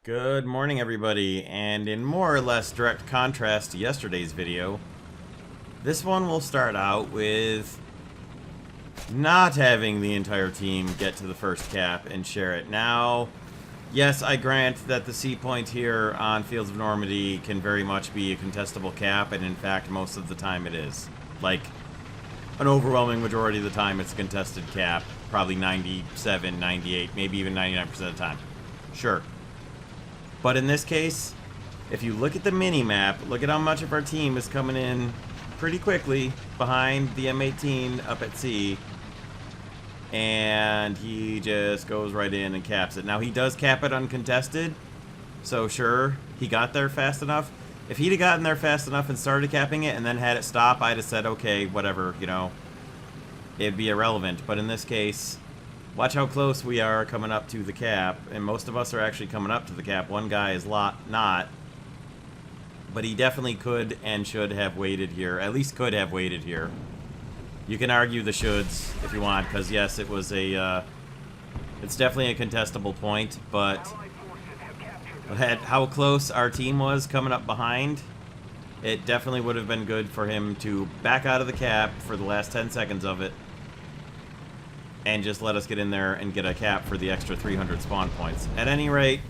Good morning, everybody, and in more or less direct contrast to yesterday's video, this one will start out with not having the entire team get to the first cap and share it. Now, yes, I grant that the C point here on Fields of Normandy can very much be a contestable cap, and in fact, most of the time it is. Like, an overwhelming majority of the time it's a contested cap, probably 97, 98, maybe even 99% of the time. Sure. But in this case, if you look at the mini-map, look at how much of our team is coming in pretty quickly behind the M18 up at C. And he just goes right in and caps it. Now, he does cap it uncontested, so sure, he got there fast enough. If he'd have gotten there fast enough and started capping it and then had it stop, I'd have said, okay, whatever, you know, it'd be irrelevant. But in this case, watch how close we are coming up to the cap, and most of us are actually coming up to the cap. One guy is not, but he definitely could and should have waited here. At least could have waited here. You can argue the shoulds if you want, because yes, it was a, it's definitely a contestable point, but at how close our team was coming up behind, it definitely would have been good for him to back out of the cap for the last 10 seconds of it, and just let us get in there and get a cap for the extra 300 spawn points. At any rate,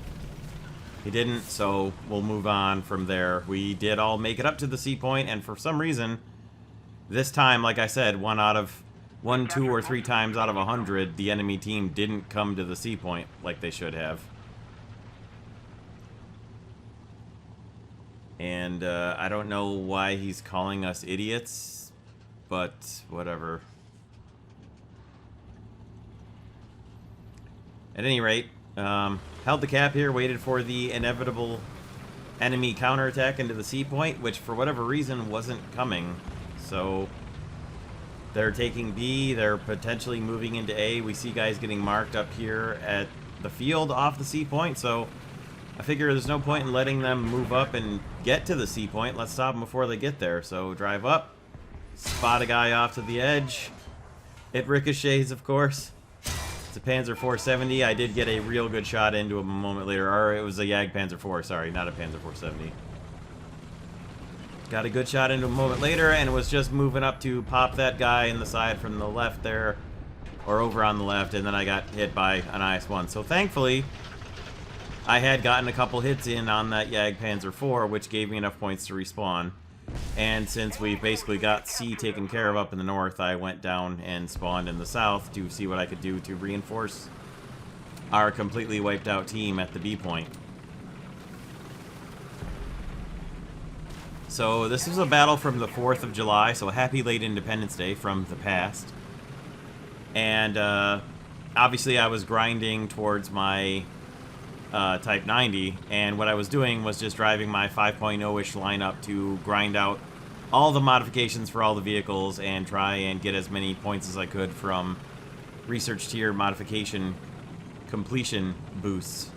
he didn't, so we'll move on from there. We did all make it up to the C point, and for some reason, this time, like I said, one, two, or three times out of 100, the enemy team didn't come to the C point like they should have. And I don't know why he's calling us idiots, but whatever. At any rate, held the cap here, waited for the inevitable enemy counterattack into the C point, which for whatever reason wasn't coming. So they're taking B, they're potentially moving into A. We see guys getting marked up here at the field off the C point, so I figure there's no point in letting them move up and get to the C point. Let's stop them before they get there. So drive up, spot a guy off to the edge. It ricochets, of course. It's a Panzer 470. I did get a real good shot into him a moment later. Or it was a Jag Panzer 4, sorry, not a Panzer 470. Got a good shot into him a moment later, and was just moving up to pop that guy in the side from the left there, or over on the left, and then I got hit by an IS-1. So thankfully, I had gotten a couple hits in on that Jag Panzer 4, which gave me enough points to respawn. And since we basically got C taken care of up in the north, I went down and spawned in the south to see what I could do to reinforce our completely wiped out team at the B point. So this was a battle from the 4th of July, so happy late Independence Day from the past. And obviously I was grinding towards my Type 90, and what I was doing was just driving my 5.0-ish lineup to grind out all the modifications for all the vehicles and try and get as many points as I could from research tier modification completion boosts,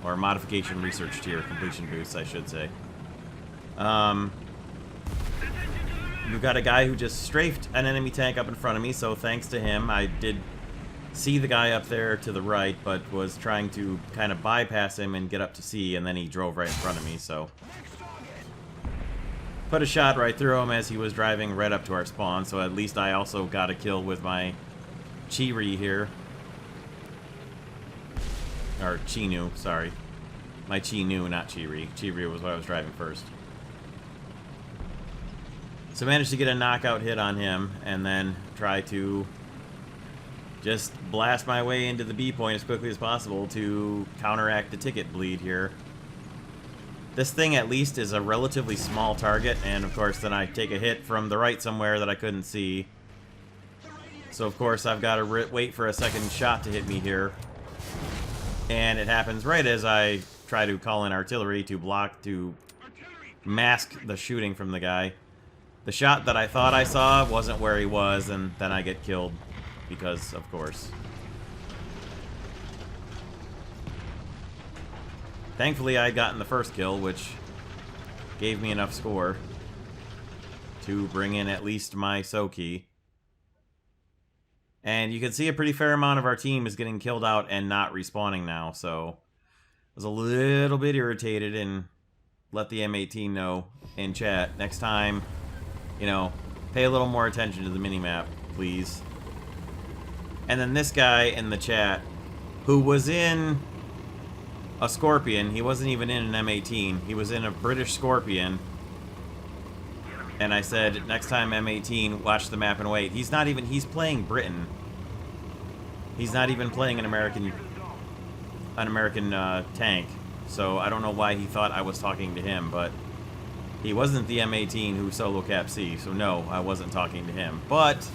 or modification research tier completion boosts, I should say. We've got a guy who just strafed an enemy tank up in front of me, so thanks to him, I did see the guy up there to the right, but was trying to kind of bypass him and get up to C, and then he drove right in front of me, so put a shot right through him as he was driving right up to our spawn, so at least I also got a kill with my Chiri here. Or Chinu, sorry. My Chinu, not Chiri. Chiri was what I was driving first. So managed to get a knockout hit on him, and then try to just blast my way into the B point as quickly as possible to counteract the ticket bleed here. This thing at least is a relatively small target, and of course then I take a hit from the right somewhere that I couldn't see. So of course I've got to wait for a second shot to hit me here. And it happens right as I try to call in artillery to mask the shooting from the guy. The shot that I thought I saw wasn't where he was, and then I get killed. Because, of course. Thankfully, I had gotten the first kill, which gave me enough score to bring in at least my Soki. And you can see a pretty fair amount of our team is getting killed out and not respawning now, so was a little bit irritated and let the M18 know in chat. Next time, you know, pay a little more attention to the minimap, please. And then this guy in the chat, who was in a Scorpion, he wasn't even in an M18, he was in a British Scorpion. And I said, next time M18, watch the map and wait. He's not even, he's playing Britain. He's not even playing an American tank. So I don't know why he thought I was talking to him, but he wasn't the M18 who solo cap C, so no, I wasn't talking to him. But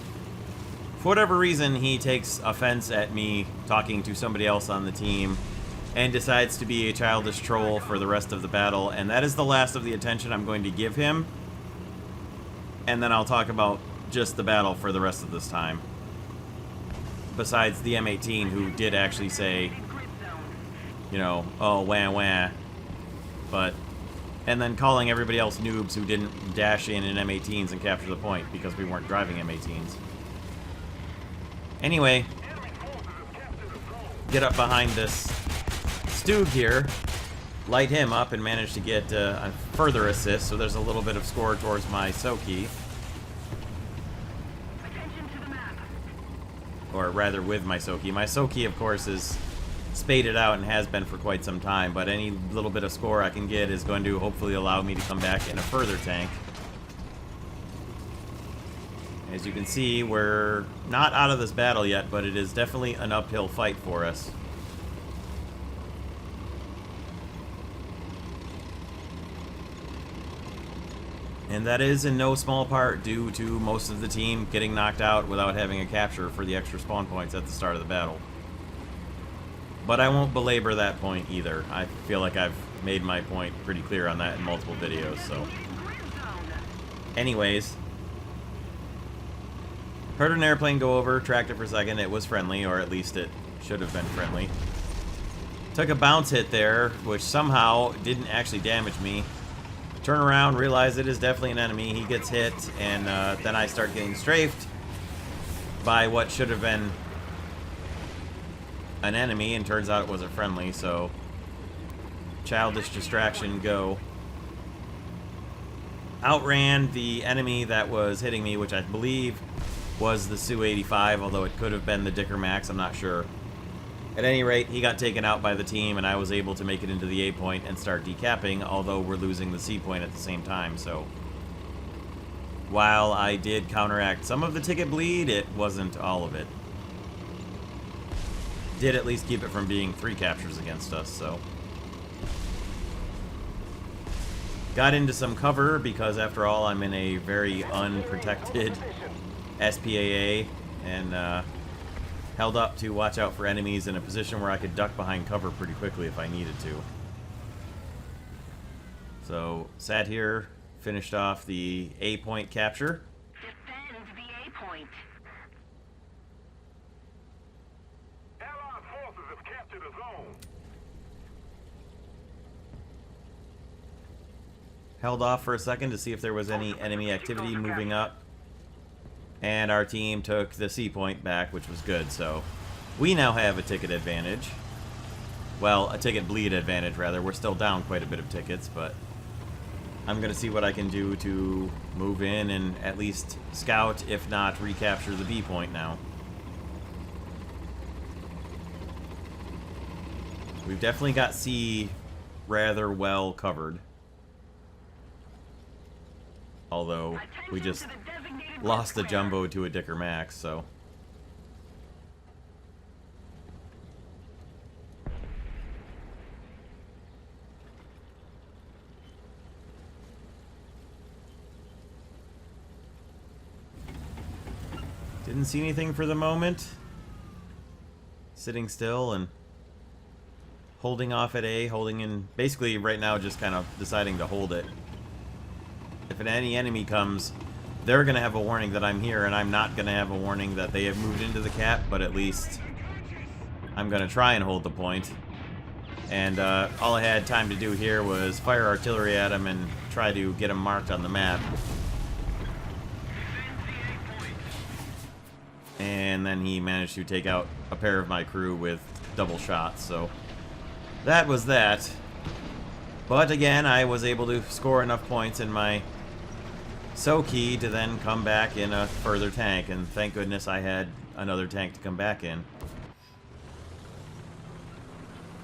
for whatever reason, he takes offense at me talking to somebody else on the team and decides to be a childish troll for the rest of the battle, and that is the last of the attention I'm going to give him. And then I'll talk about just the battle for the rest of this time. Besides the M18, who did actually say, you know, oh, wah, wah. But, and then calling everybody else noobs who didn't dash in M18s and capture the point because we weren't driving M18s. Anyway, get up behind this Stug here, light him up, and manage to get a further assist, so there's a little bit of score towards my Soki. Or rather, with my Soki. My Soki, of course, is spaded out and has been for quite some time, but any little bit of score I can get is going to hopefully allow me to come back in a further tank. As you can see, we're not out of this battle yet, but it is definitely an uphill fight for us. And that is in no small part due to most of the team getting knocked out without having a capture for the extra spawn points at the start of the battle. But I won't belabor that point either. I feel like I've made my point pretty clear on that in multiple videos, so. Anyways. Heard an airplane go over, tracked it for a second. It was friendly, or at least it should have been friendly. Took a bounce hit there, which somehow didn't actually damage me. Turn around, realize it is definitely an enemy. He gets hit, and then I start getting strafed by what should have been an enemy, and turns out it wasn't friendly, so childish distraction, go. Outran the enemy that was hitting me, which I believe was the Su-85, although it could have been the Dicker Max, I'm not sure. At any rate, he got taken out by the team, and I was able to make it into the A point and start decapping, although we're losing the C point at the same time, so. While I did counteract some of the ticket bleed, it wasn't all of it. Did at least keep it from being 3 captures against us, so. Got into some cover, because after all, I'm in a very unprotected SPAA, and held up to watch out for enemies in a position where I could duck behind cover pretty quickly if I needed to. So, sat here, finished off the A point capture. Defend the A point. Allied forces have captured a zone. Held off for a second to see if there was any enemy activity moving up. And our team took the C point back, which was good, so we now have a ticket advantage. Well, a ticket bleed advantage, rather. We're still down quite a bit of tickets, but I'm going to see what I can do to move in and at least scout, if not recapture the B point now. We've definitely got C rather well covered. Although, we just lost the jumbo to a Dicker Max, so. Didn't see anything for the moment. Sitting still and holding off at A, holding in, basically right now just kind of deciding to hold it. If any enemy comes, they're going to have a warning that I'm here, and I'm not going to have a warning that they have moved into the cap, but at least I'm going to try and hold the point. And all I had time to do here was fire artillery at him and try to get him marked on the map. And then he managed to take out a pair of my crew with double shots, so that was that. But again, I was able to score enough points in my key to then come back in a further tank, and thank goodness I had another tank to come back in.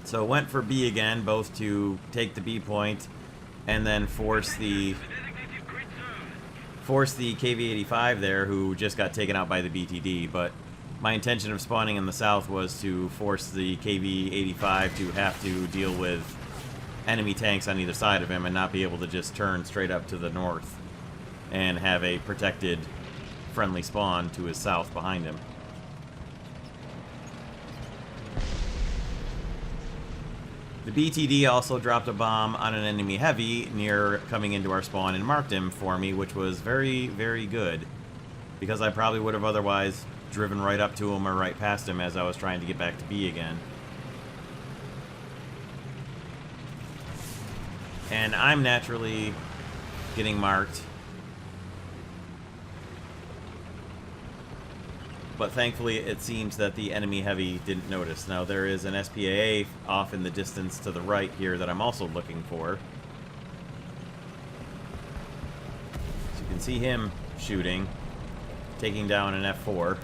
So went for B again, both to take the B point and then force the KV-85 there, who just got taken out by the BTD. But my intention of spawning in the south was to force the KV-85 to have to deal with enemy tanks on either side of him and not be able to just turn straight up to the north and have a protected friendly spawn to his south behind him. The BTD also dropped a bomb on an enemy heavy near coming into our spawn and marked him for me, which was very, very good, because I probably would have otherwise driven right up to him or right past him as I was trying to get back to B again. And I'm naturally getting marked, but thankfully it seems that the enemy heavy didn't notice. Now there is an SPAA off in the distance to the right here that I'm also looking for. So you can see him shooting, taking down an F4.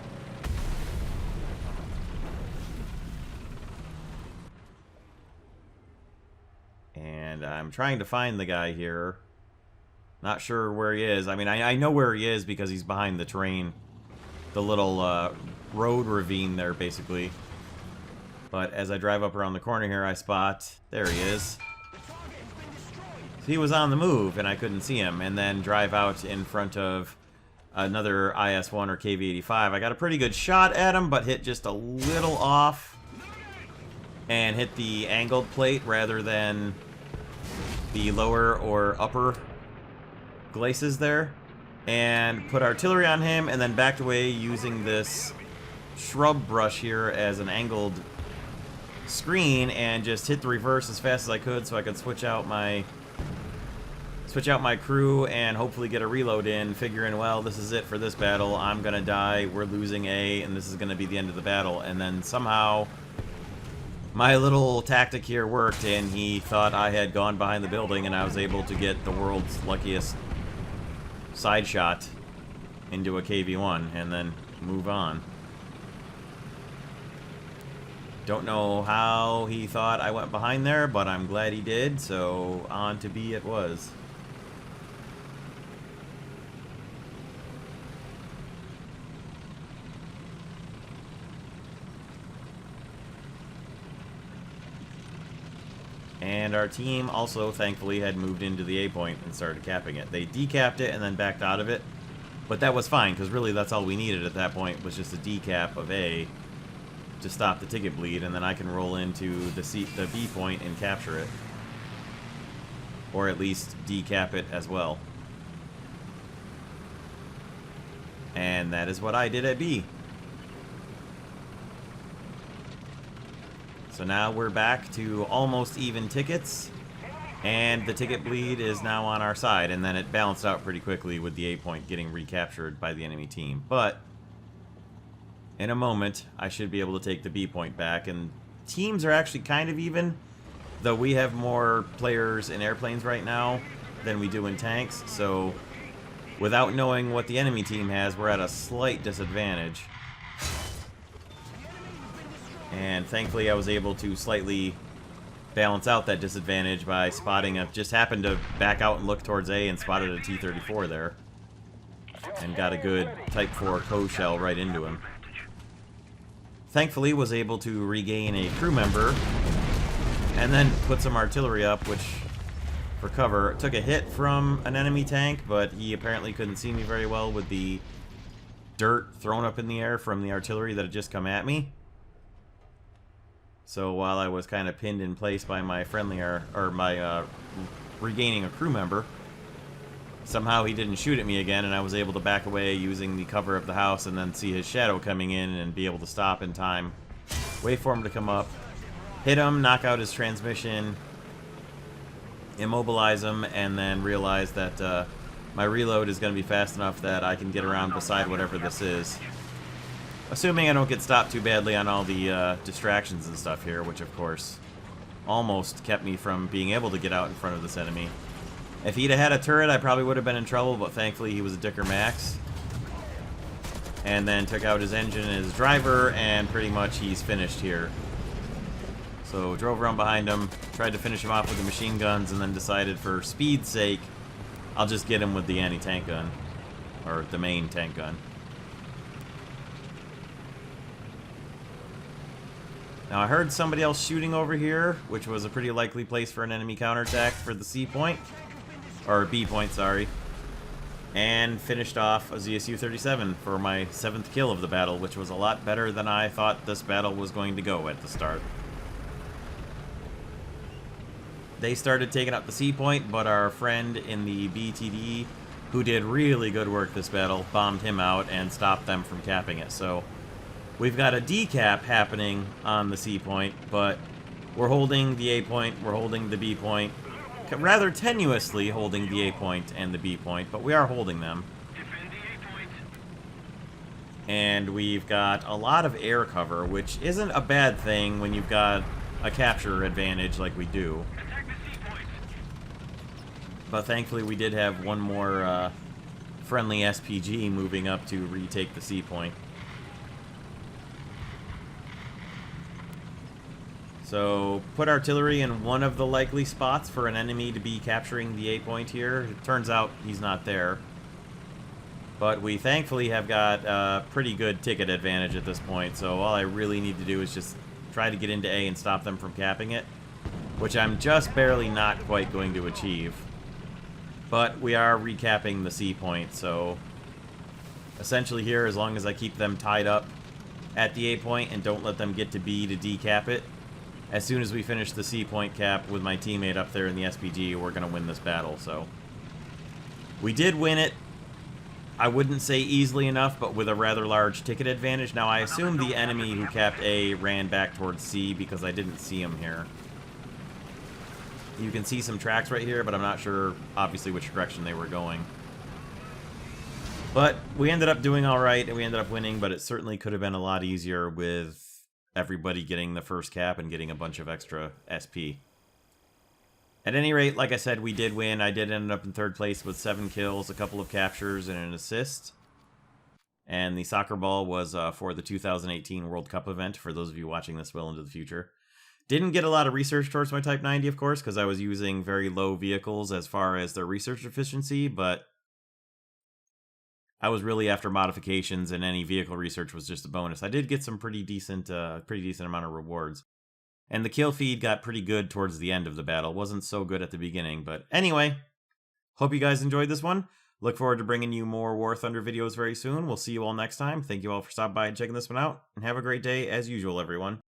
And I'm trying to find the guy here. Not sure where he is. I mean, I know where he is because he's behind the terrain. The little road ravine there, basically. But as I drive up around the corner here, I spot... There he is. So he was on the move, and I couldn't see him. And then drive out in front of another IS-1 or KV-85. I got a pretty good shot at him, but hit just a little off. And hit the angled plate rather than the lower or upper glacis there. And put artillery on him, and then backed away using this shrub brush here as an angled screen, and just hit the reverse as fast as I could so I could switch out my crew and hopefully get a reload in, figuring, well, this is it for this battle. I'm gonna die, we're losing A, and this is gonna be the end of the battle. And then somehow my little tactic here worked, and he thought I had gone behind the building, and I was able to get the world's luckiest side shot into a KV-1 and then move on. Don't know how he thought I went behind there, but I'm glad he did, so on to B it was. And our team also, thankfully, had moved into the A point and started capping it. They decapped it and then backed out of it. But that was fine, because really that's all we needed at that point was just a decap of A to stop the ticket bleed, and then I can roll into the B point and capture it. Or at least decap it as well. And that is what I did at B. So now we're back to almost even tickets, and the ticket bleed is now on our side, and then it balanced out pretty quickly with the A point getting recaptured by the enemy team. But in a moment, I should be able to take the B point back, and teams are actually kind of even, though we have more players in airplanes right now than we do in tanks, so without knowing what the enemy team has, we're at a slight disadvantage. And thankfully I was able to slightly balance out that disadvantage by spotting just happened to back out and look towards A and spotted a T-34 there. And got a good Type 4 co-shell right into him. Thankfully was able to regain a crew member and then put some artillery up, which for cover took a hit from an enemy tank, but he apparently couldn't see me very well with the dirt thrown up in the air from the artillery that had just come at me. So while I was kind of pinned in place by my regaining a crew member, somehow he didn't shoot at me again, and I was able to back away using the cover of the house and then see his shadow coming in and be able to stop in time, wait for him to come up, hit him, knock out his transmission, immobilize him, and then realize that my reload is going to be fast enough that I can get around beside whatever this is. Assuming I don't get stopped too badly on all the distractions and stuff here, which of course almost kept me from being able to get out in front of this enemy. If he'd have had a turret, I probably would have been in trouble, but thankfully he was a Dicker Max. And then took out his engine and his driver, and pretty much he's finished here. So drove around behind him, tried to finish him off with the machine guns, and then decided for speed's sake, I'll just get him with the anti-tank gun. Or the main tank gun. Now I heard somebody else shooting over here, which was a pretty likely place for an enemy counterattack for the C point. Or B point, sorry. And finished off a ZSU-37 for my 7th kill of the battle, which was a lot better than I thought this battle was going to go at the start. They started taking up the C point, but our friend in the BTD, who did really good work this battle, bombed him out and stopped them from capping it. So we've got a decap happening on the C point, but we're holding the A point, we're holding the B point, rather tenuously holding the A point and the B point, but we are holding them. Defend the A point. And we've got a lot of air cover, which isn't a bad thing when you've got a capture advantage like we do. Attack the C point. But thankfully we did have one more friendly SPG moving up to retake the C point. So, put artillery in one of the likely spots for an enemy to be capturing the A point here. It turns out he's not there. But we thankfully have got a pretty good ticket advantage at this point, so all I really need to do is just try to get into A and stop them from capping it, which I'm just barely not quite going to achieve. But we are recapping the C point, so essentially here, as long as I keep them tied up at the A point and don't let them get to B to decap it, as soon as we finish the C point cap with my teammate up there in the SPG, we're going to win this battle. So we did win it. I wouldn't say easily enough, but with a rather large ticket advantage. Now, I assume the enemy who capped A ran back towards C because I didn't see him here. You can see some tracks right here, but I'm not sure, obviously, which direction they were going. But we ended up doing all right, and we ended up winning, but it certainly could have been a lot easier with everybody getting the first cap and getting a bunch of extra SP. At any rate, like I said, we did win. I did end up in 3rd place with 7 kills, a couple of captures, and an assist. And the soccer ball was for the 2018 World Cup event, for those of you watching this well into the future. Didn't get a lot of research towards my Type 90, of course, because I was using very low vehicles as far as their research efficiency, but I was really after modifications, and any vehicle research was just a bonus. I did get some pretty decent amount of rewards. And the kill feed got pretty good towards the end of the battle. Wasn't so good at the beginning, but anyway, hope you guys enjoyed this one. Look forward to bringing you more War Thunder videos very soon. We'll see you all next time. Thank you all for stopping by and checking this one out, and have a great day as usual, everyone.